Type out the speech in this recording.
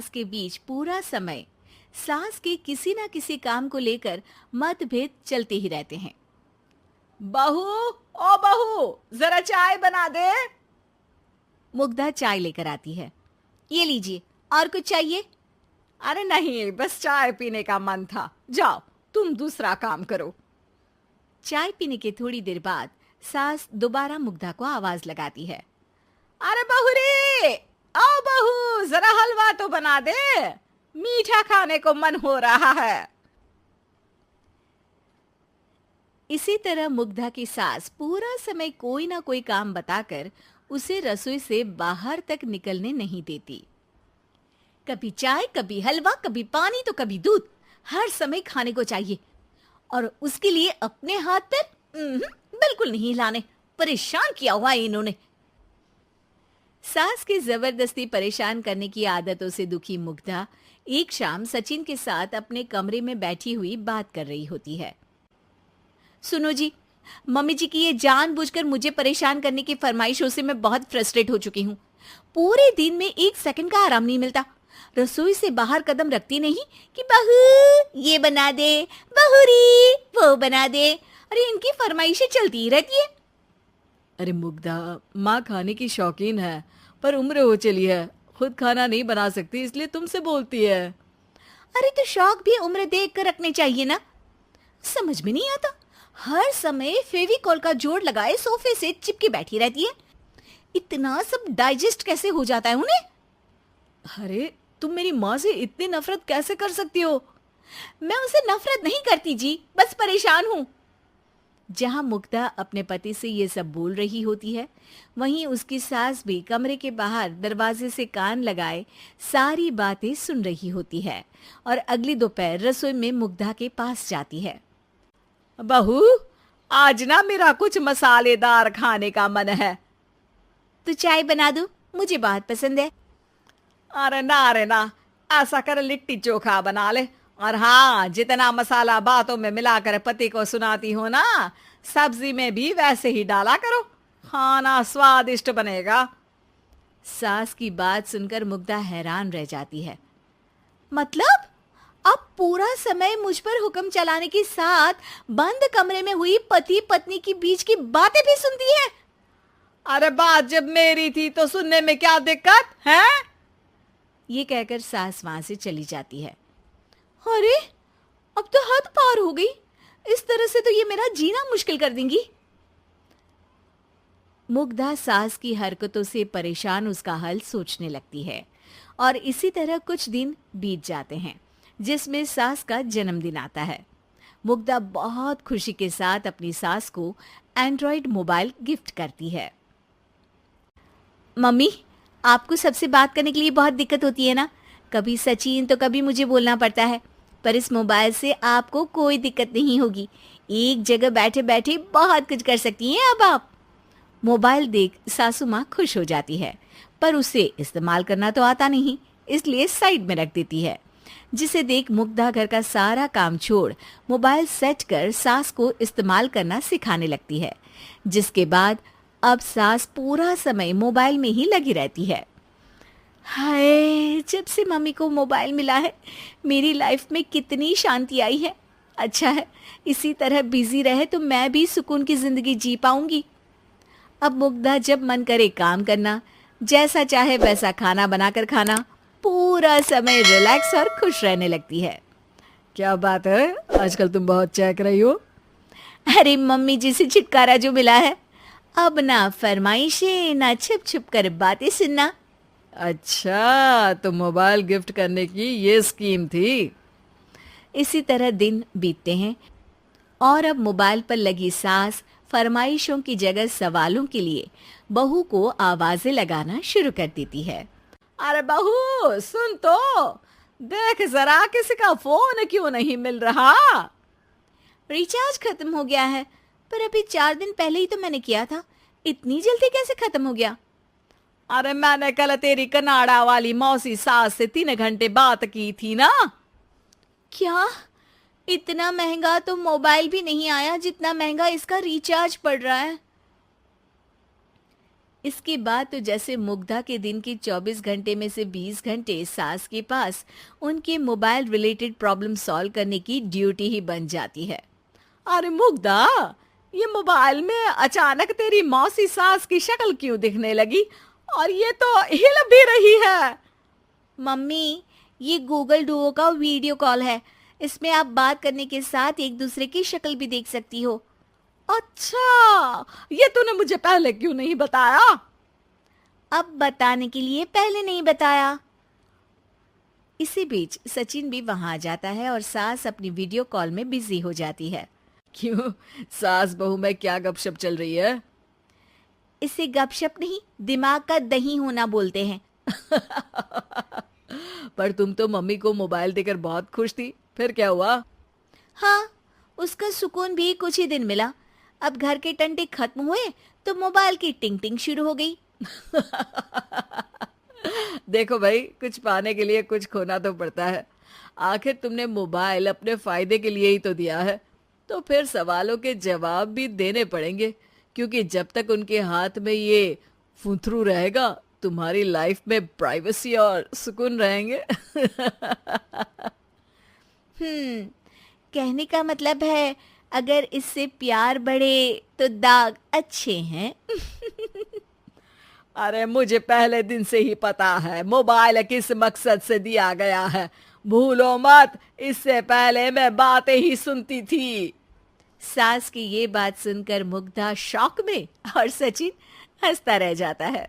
सास के बीच पूरा समय सास के किसी ना किसी काम को लेकर मतभेद चलते ही रहते हैं। बहू, ओ बहू, जरा चाय बना दे। मुग्धा चाय लेकर आती है। ये लीजिए, और कुछ चाहिए? अरे नहीं, बस चाय पीने का मन था। जाओ, तुम दूसरा काम करो। चाय पीने के थोड़ी देर बाद सास दोबारा मुग्धा को आवाज लगाती है। अरे बहू रे, आओ बहू, जरा हलवा तो बना दे, मीठा खाने को मन हो रहा है। इसी तरह मुग्धा की सास पूरा समय कोई ना कोई काम बताकर उसे रसोई से बाहर तक निकलने नहीं देती। कभी चाय, कभी हलवा, कभी पानी तो कभी दूध, हर समय खाने को चाहिए और उसके लिए अपने हाथ पैर बिल्कुल नहीं हिलाने। परेशान किया हुआ है इन्होंने। सास की जबरदस्ती परेशान करने की आदतों से दुखी मुग्धा एक शाम सचिन के साथ अपने कमरे में बैठी हुई बात कर रही होती है। सुनो जी, मम्मी जी की ये जानबूझकर मुझे परेशान करने की फरमाइशों से मैं बहुत फ्रस्ट्रेट हो चुकी हूँ। पूरे दिन में 1 सेकंड का आराम नहीं मिलता। रसोई से बाहर कदम रखती नहीं कि बहू ये बना दे, बहू री वो बना दे। अरे इनकी फरमाइशें चलती ही रहती है। अरे मुग्धा, माँ खाने की शौकीन है, पर उम्र हो चली है, खुद खाना नहीं बना सकती, इसलिए तुमसे बोलती है। अरे तो शौक भी उम्र देख कर रखने चाहिए ना। समझ में नहीं आता, हर समय फेविकॉल का जोड़ लगाए सोफे से चिपके बैठी रहती है। इतना सब डाइजेस्ट कैसे हो जाता है उन्हें? अरे तुम मेरी माँ से इतनी नफरत कैसे कर सकती हो? मैं उसे नफरत नहीं करती जी, बस परेशान हूँ। जहां मुग्धा अपने पति से ये सब बोल रही होती है, वहीं उसकी सास भी कमरे के बाहर दरवाजे से कान लगाए सारी बातें सुन रही होती है और अगली दोपहर रसोई में मुग्धा के पास जाती है। बहू, आज ना मेरा कुछ मसालेदार खाने का मन है। तो चाय बना दूं? मुझे बहुत पसंद है। अरे ना, ऐसा कर लिट्टी चोखा बना ले। और हाँ, जितना मसाला बातों में मिलाकर पति को सुनाती हो ना, सब्जी में भी वैसे ही डाला करो, खाना स्वादिष्ट बनेगा। सास की बात सुनकर मुग्धा हैरान रह जाती है। मतलब अब पूरा समय मुझ पर हुक्म चलाने के साथ बंद कमरे में हुई पति पत्नी की बीच की बातें भी सुनती है? अरे बात जब मेरी थी तो सुनने में क्या दिक्कत है? ये कहकर सास वहां से चली जाती है। अरे अब तो हद पार हो गई, इस तरह से तो ये मेरा जीना मुश्किल कर देंगी। मुग्धा सास की हरकतों से परेशान उसका हल सोचने लगती है और इसी तरह कुछ दिन बीत जाते हैं, जिसमें सास का जन्मदिन आता है। मुग्धा बहुत खुशी के साथ अपनी सास को एंड्रॉइड मोबाइल गिफ्ट करती है। मम्मी, आपको सबसे बात करने के लिए बहुत दिक्कत होती है ना? कभी सचिन तो कभी मुझे बोलना पड़ता है, पर इस मोबाइल से आपको कोई दिक्कत नहीं होगी। एक जगह बैठे बैठे बहुत कुछ कर सकती हैं अब आप। मोबाइल देख सासू माँ खुश हो जाती है, पर उसे इस्तेमाल करना तो आता नहीं, इसलिए साइड में रख देती है। जिसे देख मुग्धा घर का सारा काम छोड़ मोबाइल सेट कर सास को इस्तेमाल करना सिखाने लगती है, जिसके बाद अब सास पूरा समय मोबाइल में ही लगी रहती है। हाय, जब से मम्मी को मोबाइल मिला है मेरी लाइफ में कितनी शांति आई है। अच्छा है, इसी तरह बिजी रहे तो मैं भी सुकून की जिंदगी जी पाऊंगी। अब मुग्धा जब मन करे काम करना, जैसा चाहे वैसा खाना बनाकर खाना, पूरा समय रिलैक्स और खुश रहने लगती है। क्या बात है, आजकल तुम बहुत चहक रही हो। अरे मम्मी जी से छुटकारा जो मिला है, अब ना फरमाइशें ना छुप छुप कर बातें सुनना। अच्छा, तो मोबाइल गिफ्ट करने की ये स्कीम थी। इसी तरह दिन बीतते हैं और अब मोबाइल पर लगी सास फरमाइशों की जगह सवालों के लिए बहू को आवाजें लगाना शुरू कर देती है। अरे बहू सुन तो, देख जरा किसी का फोन क्यों नहीं मिल रहा? रिचार्ज खत्म हो गया है, पर अभी 4 दिन पहले ही तो मैंने किया था, इतनी जल्दी कैसे खत्म हो गया? अरे मैंने कल तेरी कनाडा वाली मौसी सास से 3 घंटे बात की थी ना। क्या? इतना महंगा तो मोबाइल भी नहीं आया जितना महंगा इसका रिचार्ज पड़ रहा है। इसके बाद तो जैसे मुग्धा के दिन के 24 घंटे में से 20 घंटे सास के पास उनके मोबाइल रिलेटेड प्रॉब्लम सॉल्व करने की ड्यूटी ही बन जाती है। अरे मुग्धा, ये मोबाइल में अचानक तेरी मौसी सास की शक्ल क्यों दिखने लगी? और ये तो हिल भी रही है। मम्मी, ये गूगल डुओ का वीडियो कॉल है। इसमें आप बात करने के साथ एक दूसरे की शक्ल भी देख सकती हो। अच्छा, ये तूने मुझे पहले क्यों नहीं बताया? अब बताने के लिए पहले नहीं बताया। इसी बीच सचिन भी वहां आ जाता है और सास अपनी वीडियो कॉल में बिजी हो जाती है। क्यों, सास बहू में क्या गपशप चल रही है? इसे गपशप नहीं, दिमाग का दही होना बोलते हैं। पर तुम तो मम्मी को मोबाइल देकर बहुत खुश थी, फिर क्या हुआ? हाँ, उसका सुकून भी कुछ ही दिन मिला। अब घर के टंटे खत्म हुए तो मोबाइल की टिंग टिंग शुरू हो गई। देखो भाई, कुछ पाने के लिए कुछ खोना तो पड़ता है। आखिर तुमने मोबाइल अपने फायदे के लिए ही तो दिया है, तो फिर सवालों के जवाब भी देने पड़ेंगे, क्योंकि जब तक उनके हाथ में ये फुंथरू रहेगा, तुम्हारी लाइफ में प्राइवेसी और सुकून रहेंगे। कहने का मतलब है अगर इससे प्यार बढ़े तो दाग अच्छे हैं। अरे मुझे पहले दिन से ही पता है मोबाइल किस मकसद से दिया गया है। भूलो मत, इससे पहले मैं बातें ही सुनती थी। सास की ये बात सुनकर मुग्धा शॉक में और सचिन हंसता रह जाता है।